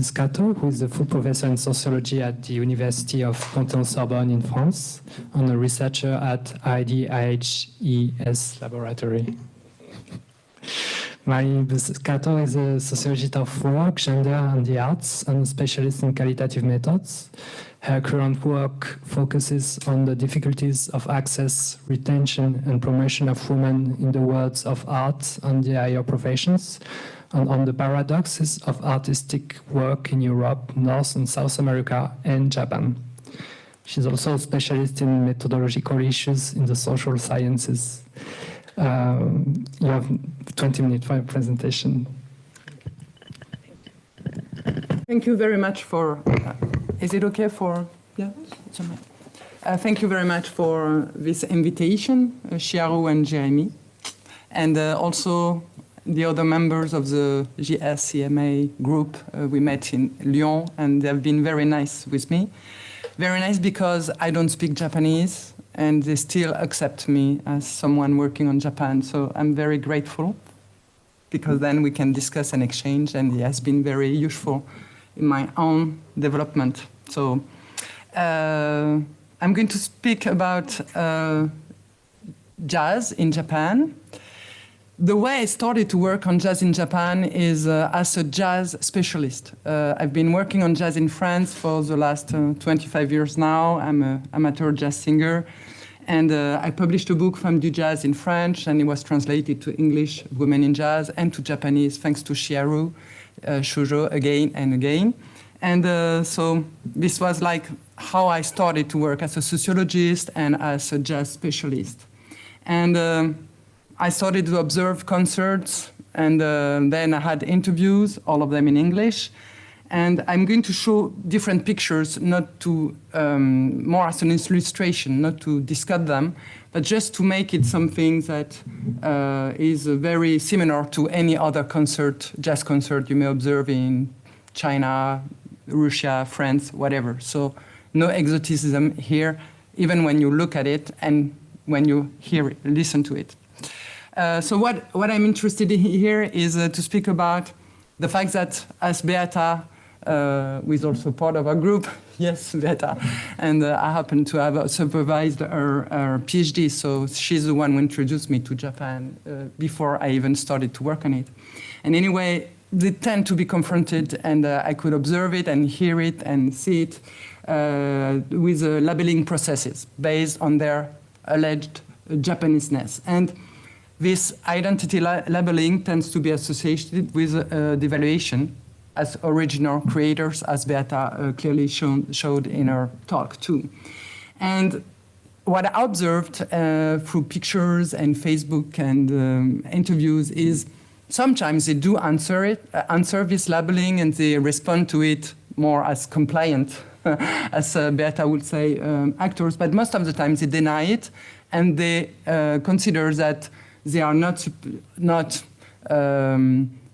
Buscatto, who is a full professor in sociology at the University of Panthéon-Sorbonne in France, and a researcher at IDIHES laboratory. Marie Buscatto is a sociologist of work, gender, and the arts, and a specialist in qualitative methods. Her current work focuses on the difficulties of access, retention, and promotion of women in the worlds of art and the higher professions, and on the paradoxes of artistic work in Europe, North and South America, and Japan. She's also a specialist in methodological issues in the social sciences. You have 20 minutes for your presentation. Thank you very much for, is it okay for, yeah? Thank you very much for this invitation, Chiaro and Jeremy, and also the other members of the JSCMA group. We met in Lyon, and they have been very nice with me. Very nice because I don't speak Japanese, and they still accept me as someone working on Japan. So I'm very grateful, because then we can discuss and exchange, and it has been very useful in my own development. So I'm going to speak about jazz in Japan. The way I started to work on jazz in Japan is as a jazz specialist. I've been working on jazz in France for the last 25 years now. I'm an amateur jazz singer. And I published a book, Femmes du Jazz, in French, and it was translated to English, Women in Jazz, and to Japanese, thanks to Chiaro, Shoujo, again and again. And so this was like how I started to work as a sociologist and as a jazz specialist. And I started to observe concerts, and then I had interviews, all of them in English. And I'm going to show different pictures, not to, more as an illustration, not to discuss them, but just to make it something that is very similar to any other concert, jazz concert you may observe in China, Russia, France, whatever. So no exoticism here, even when you look at it and when you hear it, listen to it. So what I'm interested in here is to speak about the fact that as Beata, who is also part of our group, yes, Beata, and I happen to have supervised her PhD, so she's the one who introduced me to Japan before I even started to work on it. And anyway, they tend to be confronted, and I could observe it and hear it and see it with labeling processes based on their alleged Japaneseness. And this identity labeling tends to be associated with devaluation as original creators, as Beata clearly showed in her talk too. And what I observed through pictures and Facebook and interviews is sometimes they do answer this labeling, and they respond to it more as compliant, as Beata would say, actors, but most of the time they deny it, and they consider that they are not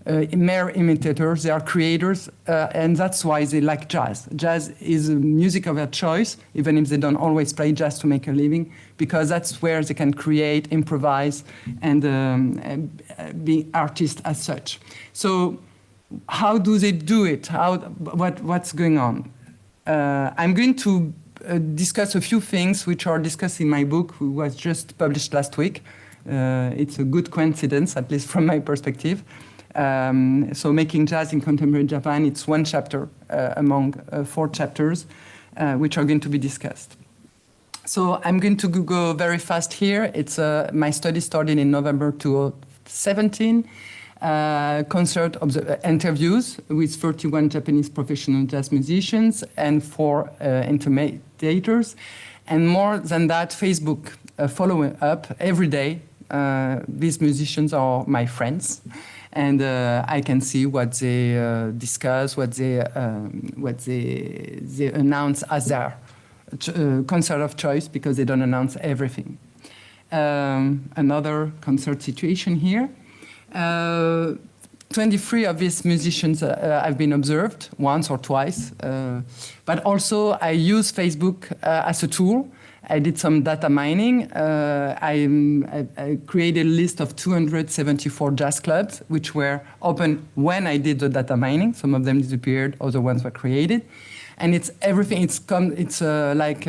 mere imitators, they are creators, and that's why they like jazz. Jazz is music of their choice, even if they don't always play jazz to make a living, because that's where they can create, improvise, and be artists as such. So how do they do it? What's going on? I'm going to discuss a few things which are discussed in my book, which was just published last week. It's a good coincidence, at least from my perspective. So making jazz in contemporary Japan, it's one chapter among 4 chapters which are going to be discussed. So I'm going to go very fast here. It's my study started in November 2017. Concert interviews with 31 Japanese professional jazz musicians and 4 intermediators. And more than that, Facebook following up every day. These musicians are my friends, and I can see what they discuss, what they announce as their concert of choice, because they don't announce everything. Another concert situation here. 23 of these musicians have been observed once or twice, but also I use Facebook as a tool, I did some data mining. I created a list of 274 jazz clubs, which were open when I did the data mining. Some of them disappeared, other ones were created. And it's everything. It's like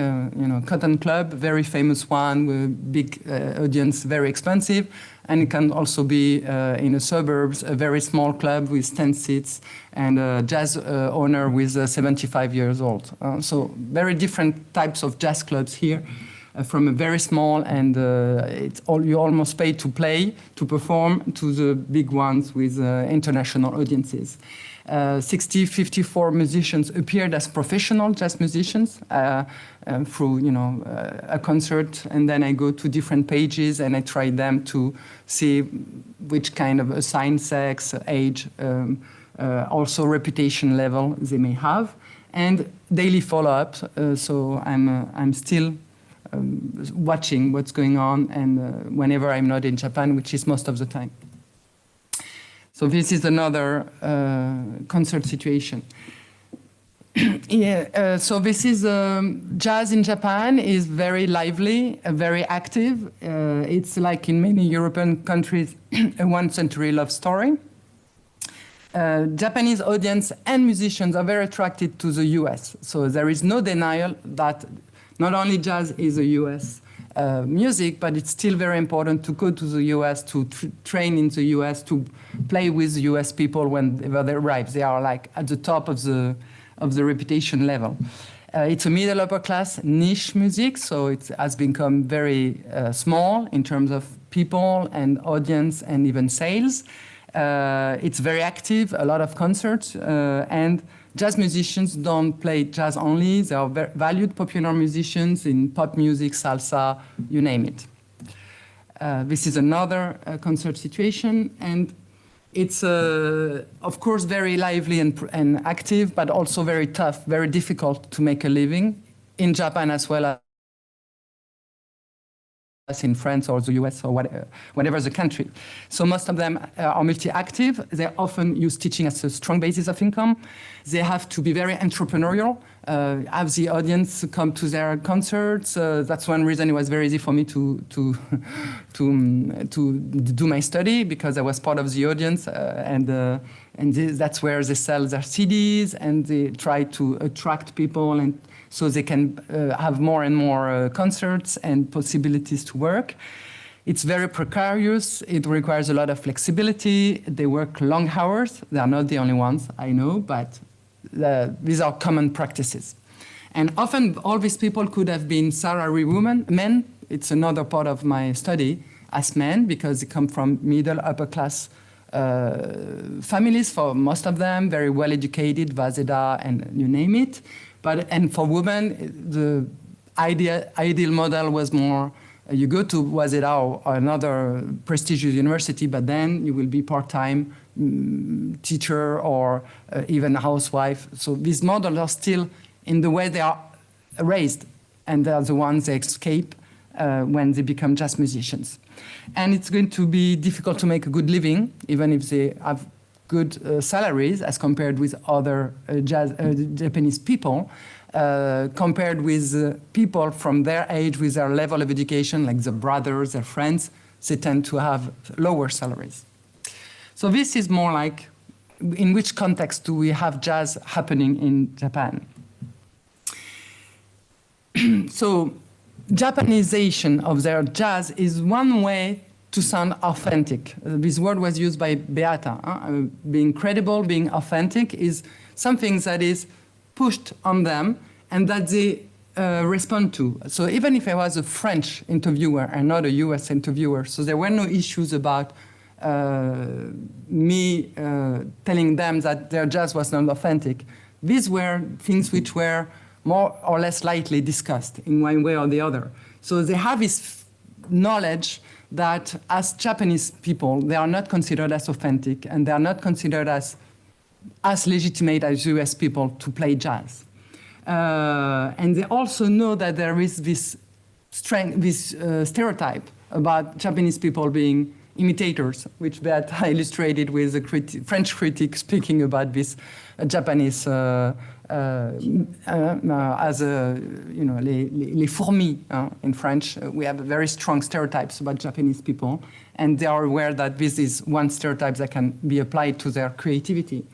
Cotton Club, very famous one with big audience, very expensive, and it can also be in the suburbs, a very small club with 10 seats, and a jazz owner with 75 years old. So very different types of jazz clubs here, from a very small and you almost pay to play, to perform, to the big ones with international audiences. 54 musicians appeared as professional jazz musicians through a concert, and then I go to different pages and I try them to see which kind of assigned sex, age, also reputation level they may have, and daily follow-up. So I'm still watching what's going on, and whenever I'm not in Japan, which is most of the time. So this is another concert situation. So this is jazz in Japan is very lively, very active. It's like in many European countries, a one-century love story. Japanese audience and musicians are very attracted to the US. So there is no denial that not only jazz is a US music, but it's still very important to go to the US, to train in the US, to play with US people whenever they arrive. They are like at the top of the reputation level. It's a middle upper class niche music, so it has become very small in terms of people and audience and even sales. It's very active, a lot of concerts, and jazz musicians don't play jazz only. They are very valued popular musicians in pop music, salsa, you name it. This is another concert situation, and it's, of course, very lively and active, but also very tough, very difficult to make a living in Japan as well as in France or the US or whatever the country. So most of them are multi-active. They often use teaching as a strong basis of income. They have to be very entrepreneurial, have the audience come to their concerts. That's one reason it was very easy for me to do my study, because I was part of the audience, and that's where they sell their CDs and they try to attract people, and so they can have more and more concerts and possibilities to work. It's very precarious. It requires a lot of flexibility. They work long hours. They are not the only ones, I know, but these are common practices. And often all these people could have been salary men. It's another part of my study as men, because they come from middle, upper class families, for most of them, very well educated, Waseda, and you name it. And for women, the ideal model was more, you go to Waseda or another prestigious university, but then you will be part-time teacher or even a housewife. So these models are still in the way they are raised, and they are the ones they escape when they become jazz musicians. And it's going to be difficult to make a good living, even if they have good salaries as compared with other Japanese people, compared with people from their age with their level of education, like their brothers, their friends, they tend to have lower salaries. So this is more like, in which context do we have jazz happening in Japan? So Japanization of their jazz is one way to sound authentic. This word was used by Beata. Being credible, being authentic is something that is pushed on them and that they respond to. So even if I was a French interviewer and not a US interviewer, so there were no issues about me telling them that their jazz was not authentic. These were things which were more or less lightly discussed in one way or the other. So they have this knowledge that as Japanese people, they are not considered as authentic, and they are not considered as legitimate as US people to play jazz. And they also know that there is this stereotype about Japanese people being imitators, which Beata illustrated with a French critic speaking about this Japanese as a, you know, les fourmis in French. We have very strong stereotypes about Japanese people, and they are aware that this is one stereotype that can be applied to their creativity.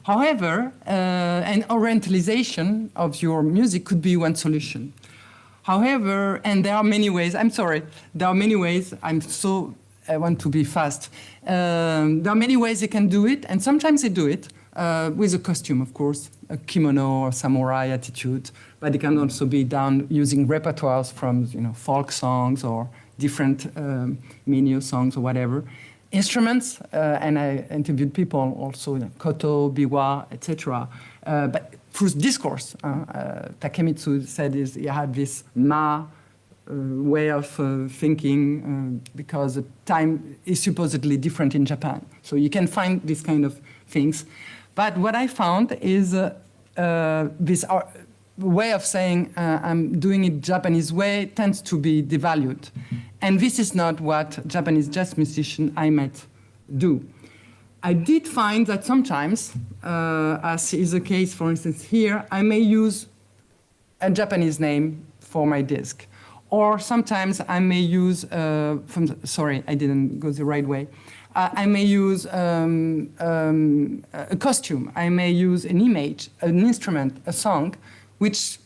However, an orientalization of your music could be one solution. However, and there are many ways, I'm sorry, there are many ways, I want to be fast. There are many ways they can do it, and sometimes they do it with a costume, of course, a kimono or samurai attitude, but it can also be done using repertoires from, you know, folk songs or different minyo songs or whatever. Instruments, and I interviewed people also, you know, koto, biwa, etc. But through discourse, Takemitsu said he had this ma way of thinking because the time is supposedly different in Japan. So you can find these kind of things. But what I found is this way of saying I'm doing it Japanese way tends to be devalued. And this is not what Japanese jazz musicians I met do. I did find that sometimes, as is the case, for instance, here, I may use a Japanese name for my disc. Or sometimes I may use, sorry, I didn't go the right way. I may use a costume. I may use an image, an instrument, a song, which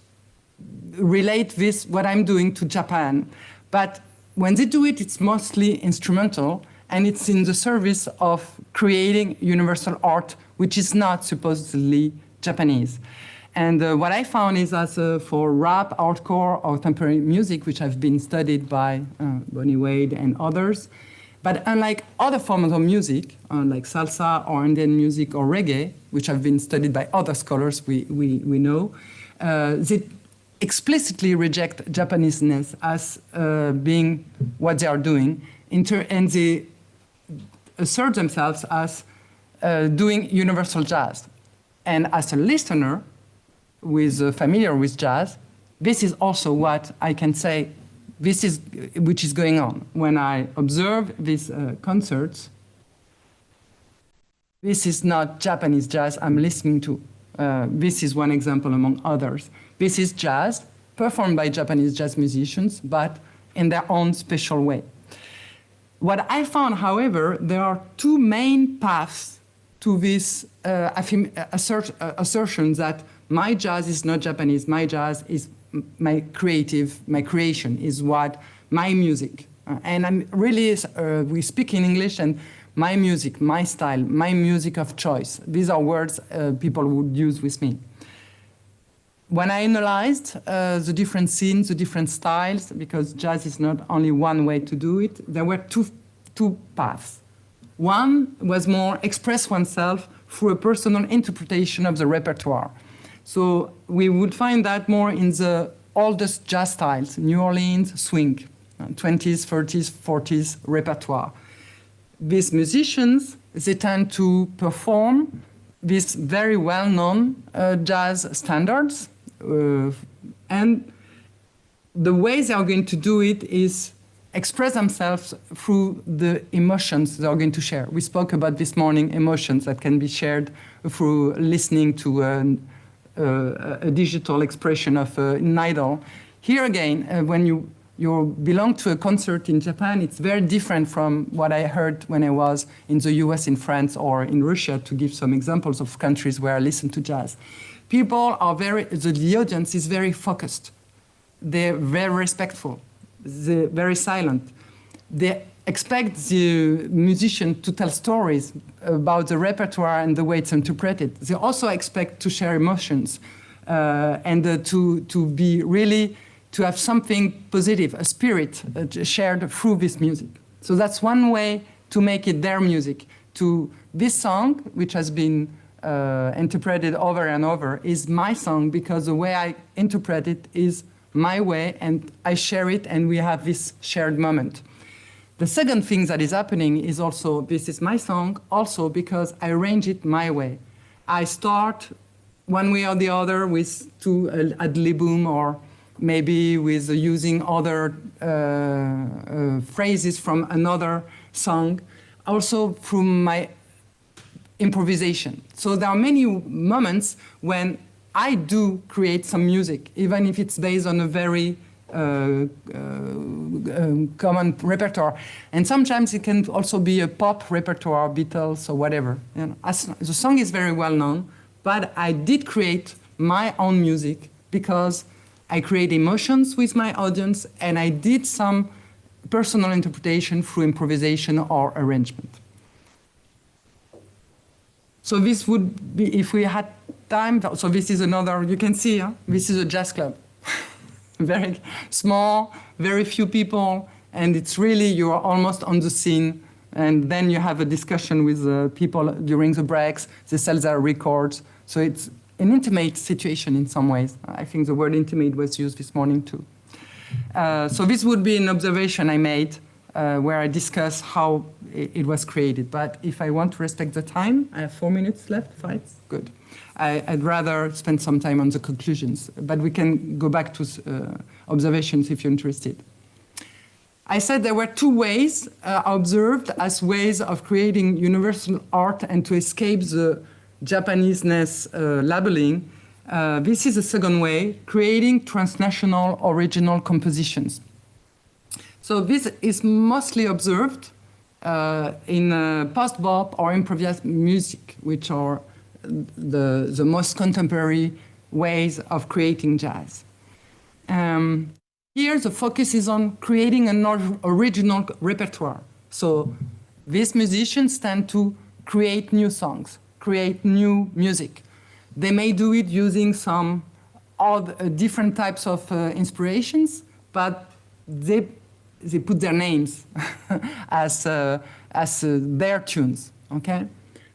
relate this, what I'm doing, to Japan. But when they do it, it's mostly instrumental, and it's in the service of creating universal art, which is not supposedly Japanese. And what I found is that for rap, hardcore, or contemporary music, which have been studied by Bonnie Wade and others, but unlike other forms of music, like salsa or Indian music or reggae, which have been studied by other scholars we know, they explicitly reject Japaneseness as being what they are doing, and they assert themselves as doing universal jazz. And as a listener, familiar with jazz, this is also what I can say, which is going on. When I observe these concerts, this is not Japanese jazz I'm listening to. This is one example among others. This is jazz performed by Japanese jazz musicians, but in their own special way. What I found, however, there are two main paths to this assertion that my jazz is not Japanese, my jazz is my creation, is what my music. And I'm really, we speak in English, and my music, my style, my music of choice. These are words people would use with me. When I analyzed the different scenes, the different styles, because jazz is not only one way to do it, there were two paths. One was more express oneself through a personal interpretation of the repertoire. So we would find that more in the oldest jazz styles, New Orleans swing, 20s, 30s, 40s repertoire. These musicians, they tend to perform these very well-known jazz standards, and the way they are going to do it is express themselves through the emotions they are going to share. We spoke about this morning emotions that can be shared through listening to a digital expression of an idol. Here again, when you belong to a concert in Japan, it's very different from what I heard when I was in the US, in France, or in Russia, to give some examples of countries where I listen to jazz. People are the audience is very focused. They're very respectful. They're very silent. They expect the musician to tell stories about the repertoire and the way it's interpreted. They also expect to share emotions and to be really, to have something positive, a spirit shared through this music. So that's one way to make it their music. To this song, which has been interpreted over and over, is my song because the way I interpret it is my way, and I share it, and we have this shared moment. The second thing that is happening is also, this is my song, also because I arrange it my way. I start one way or the other with two ad-libum, or maybe with using other phrases from another song, also from my improvisation. So there are many moments when I do create some music, even if it's based on a very common repertoire. And sometimes it can also be a pop repertoire, Beatles or whatever. You know, the song is very well known, but I did create my own music because I create emotions with my audience, and I did some personal interpretation through improvisation or arrangement. So this would be, if we had time, so this is another, you can see, this is a jazz club. Very small, very few people, and it's really, you're almost on the scene, and then you have a discussion with people during the breaks, they sell their records, so it's an intimate situation in some ways. I think the word intimate was used this morning too. So this would be an observation I made where I discuss how it was created. But if I want to respect the time, I have 4 minutes left, 5, good. I'd rather spend some time on the conclusions, but we can go back to observations if you're interested. I said there were 2 ways observed as ways of creating universal art and to escape the Japaneseness labeling. This is the second way, creating transnational original compositions. So this is mostly observed in post-bop or improvised music, which are the most contemporary ways of creating jazz. Here the focus is on creating an original repertoire. So these musicians tend to create new songs, create new music. They may do it using some different types of inspirations, but they put their names as their tunes, okay?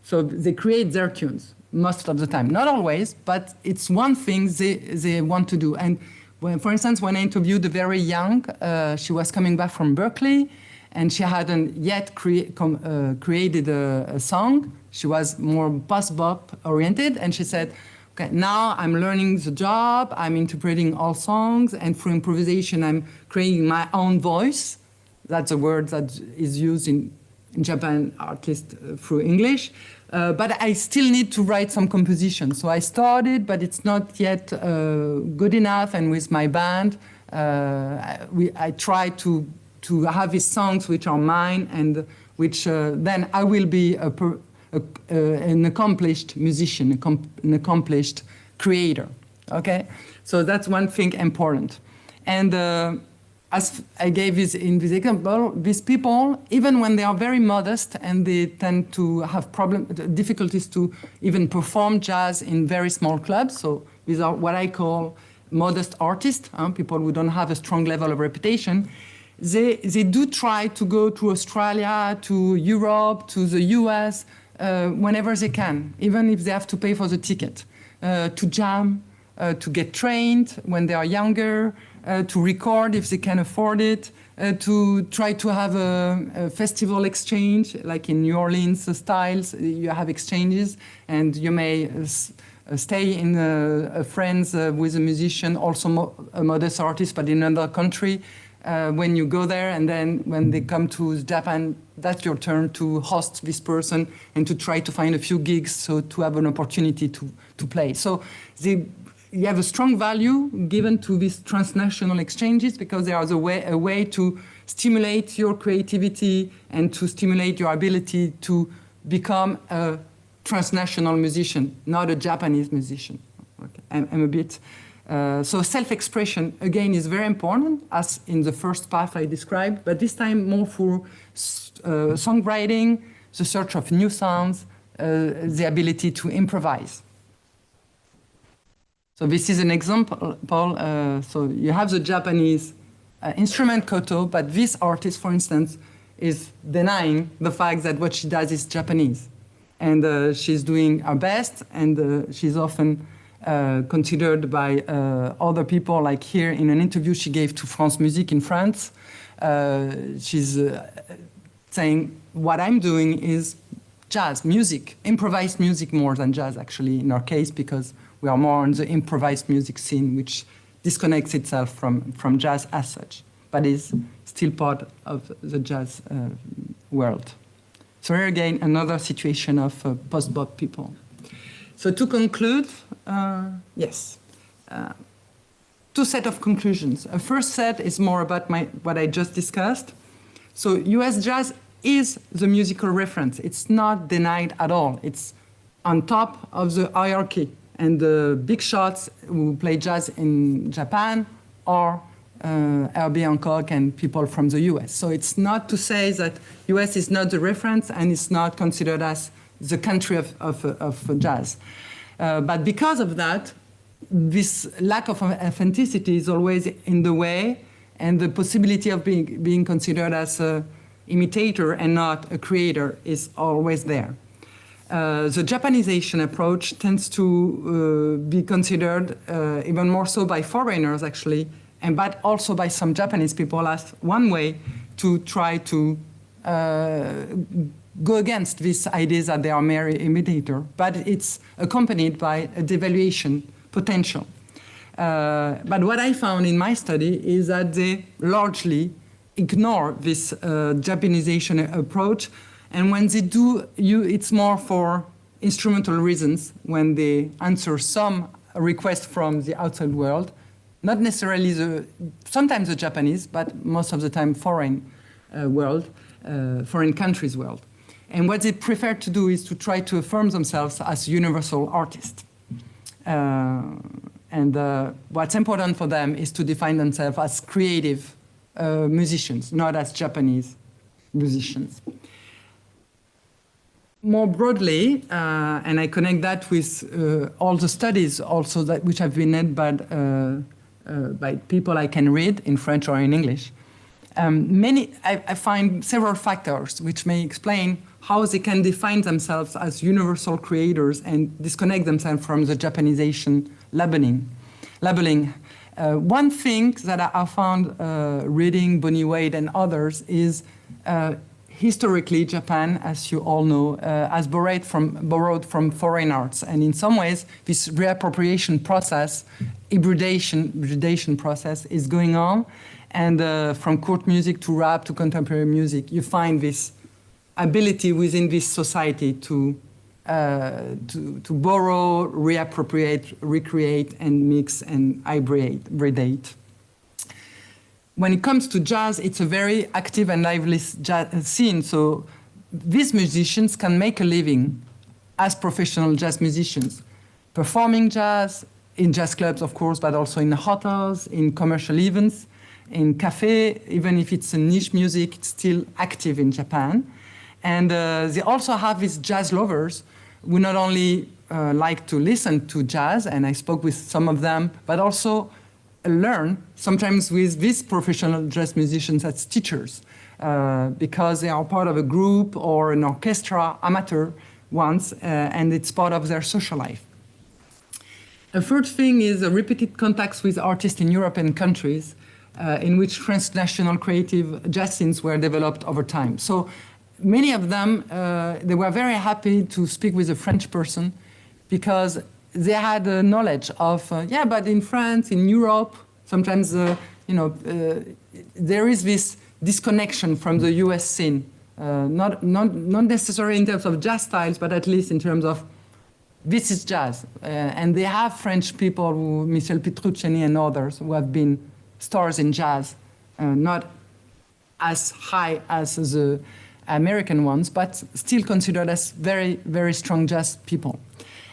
So they create their tunes most of the time. Not always, but it's one thing they want to do. And when, for instance, when I interviewed a very young, she was coming back from Berkeley, and she hadn't yet created a song. She was more post-bop oriented, and she said, okay, now I'm learning the job, I'm interpreting all songs, and through improvisation I'm creating my own voice. That's a word that is used in Japan, at least through English. But I still need to write some composition. So I started, but it's not yet good enough, and with my band, I try to have these songs which are mine, and which then I will be an accomplished musician, an accomplished creator, okay? So that's one thing important. And as I gave in this example, these people, even when they are very modest and they tend to have difficulties to even perform jazz in very small clubs, so these are what I call modest artists, people who don't have a strong level of reputation, they do try to go to Australia, to Europe, to the US, whenever they can, even if they have to pay for the ticket, to jam, to get trained when they are younger, to record if they can afford it, to try to have a festival exchange, like in New Orleans styles, you have exchanges, and you may stay in friends with a musician, also a modest artist, but in another country. When you go there, and then when they come to Japan, that's your turn to host this person and to try to find a few gigs, so to have an opportunity to play. So you have a strong value given to these transnational exchanges, because they are a way to stimulate your creativity and to stimulate your ability to become a transnational musician, not a Japanese musician. Okay. I'm a bit... so self-expression, again, is very important, as in the first path I described, but this time more for songwriting, the search of new sounds, the ability to improvise. So this is an example. So you have the Japanese instrument koto, but this artist, for instance, is denying the fact that what she does is Japanese. And she's doing her best, and she's often considered by other people, like here in an interview she gave to France Musique in France. She's saying, what I'm doing is jazz, music, improvised music more than jazz, actually, in our case, because we are more on the improvised music scene, which disconnects itself from jazz as such, but is still part of the jazz world. So here again, another situation of post-bop people. So to conclude, yes, two sets of conclusions. A first set is more about what I just discussed. So US jazz is the musical reference. It's not denied at all. It's on top of the hierarchy. And the big shots who play jazz in Japan are Herbie Hancock and people from the US. So it's not to say that US is not the reference and it's not considered as the country of jazz. But because of that, this lack of authenticity is always in the way, and the possibility of being considered as an imitator and not a creator is always there. The Japanization approach tends to be considered even more so by foreigners, actually, but also by some Japanese people as one way to try to go against these ideas that they are mere imitator, but it's accompanied by a devaluation potential. But what I found in my study is that they largely ignore this Japanization approach, and when they do, it's more for instrumental reasons when they answer some request from the outside world, not necessarily sometimes the Japanese, but most of the time foreign world, foreign countries' world. And what they prefer to do is to try to affirm themselves as universal artists. What's important for them is to define themselves as creative musicians, not as Japanese musicians. More broadly, and I connect that with all the studies also which have been led by people I can read in French or in English, I find several factors which may explain how they can define themselves as universal creators and disconnect themselves from the Japanization labeling. One thing that I found reading Bonnie Wade and others is historically Japan, as you all know, has borrowed from foreign arts. And in some ways, this reappropriation process, hybridation process is going on. And from court music to rap to contemporary music, you find this ability within this society to borrow, reappropriate, recreate, and mix and hybridate. When it comes to jazz, it's a very active and lively jazz scene. So these musicians can make a living as professional jazz musicians, performing jazz in jazz clubs, of course, but also in hotels, in commercial events, in cafe. Even if it's a niche music, it's still active in Japan. And they also have these jazz lovers who not only like to listen to jazz, and I spoke with some of them, but also learn, sometimes with these professional jazz musicians as teachers, because they are part of a group or an orchestra, amateur ones, and it's part of their social life. A third thing is repeated contacts with artists in European countries in which transnational creative jazz scenes were developed over time. So many of them, they were very happy to speak with a French person because they had knowledge of, yeah, but in France, in Europe, sometimes, there is this disconnection from the US scene, not necessarily in terms of jazz styles, but at least in terms of this is jazz. And they have French people, Michel Petrucciani and others, who have been stars in jazz, not as high as the American ones, but still considered as very, very strong jazz people.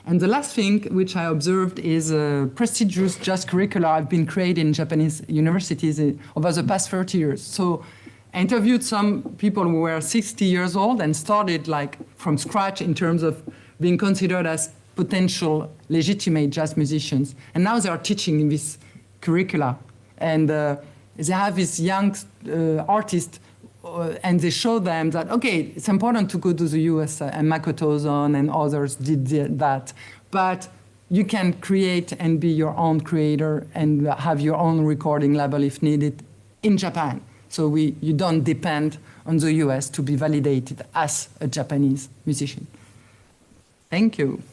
And the last thing which I observed is prestigious jazz curricula have been created in Japanese universities over the past 30 years. So I interviewed some people who were 60 years old and started like from scratch in terms of being considered as potential legitimate jazz musicians. And now they are teaching in this curricula. And they have these young artists and they show them that, okay, it's important to go to the US, and Makoto Ozone and others did that, but you can create and be your own creator and have your own recording label if needed in Japan. So you don't depend on the US to be validated as a Japanese musician. Thank you.